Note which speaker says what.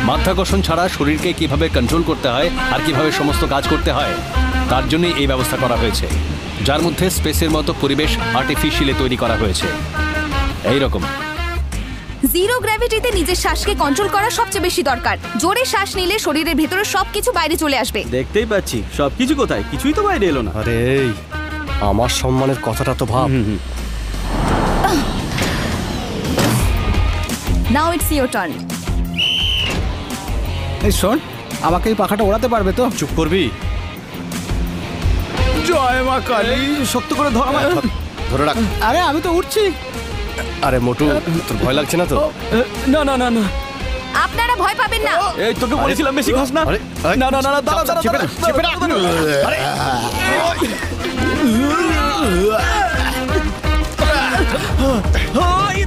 Speaker 1: মাধ্যাকর্ষণ ছাড়া শরীরকে কিভাবে কন্ট্রোল করতে হয় আর কিভাবে সমস্ত কাজ করতে হয় তার জন্যই এই ব্যবস্থা করা হয়েছে, যার মধ্যে স্পেসের মতো পরিবেশ আর্টিফিশিয়ালি তৈরি করা হয়েছে। এইরকম
Speaker 2: জিরো গ্র্যাভিটিতে নিজের শ্বাসকে কন্ট্রোল করা সবচেয়ে বেশি দরকার। জোরে শ্বাস নিলে শরীরের ভেতরে সবকিছু বাইরে চলে আসবে।
Speaker 3: দেখতেই পাচ্ছি সবকিছু কোথায়, কিছুই তো বাইরে এলো না।
Speaker 4: আরে আমার সম্মানের কথাটা তো ভাব।
Speaker 2: Now it's your turn.
Speaker 5: এই শোন, আমাকে এই পাখাটা ওড়াতে পারবে তো?
Speaker 4: চুপ করবি?
Speaker 5: জয় মা কালী।
Speaker 3: শক্ত করে ধর আমায়।
Speaker 4: ধরে রাখ।
Speaker 5: আরে আমি তো উঠছি।
Speaker 4: আরে মোটু, তোর ভয় লাগছে না তো?
Speaker 3: না না না না,
Speaker 2: আপনারা ভয় পাবেন না।
Speaker 3: এই তোকে বলেছিলাম বেশি ঘাস না।
Speaker 4: আরে,
Speaker 3: না না না না, দাঁড়া দাঁড়া
Speaker 4: চেপে
Speaker 3: দাঁড়া,
Speaker 4: রাখ, চেপে রাখ। আরে
Speaker 3: হাই!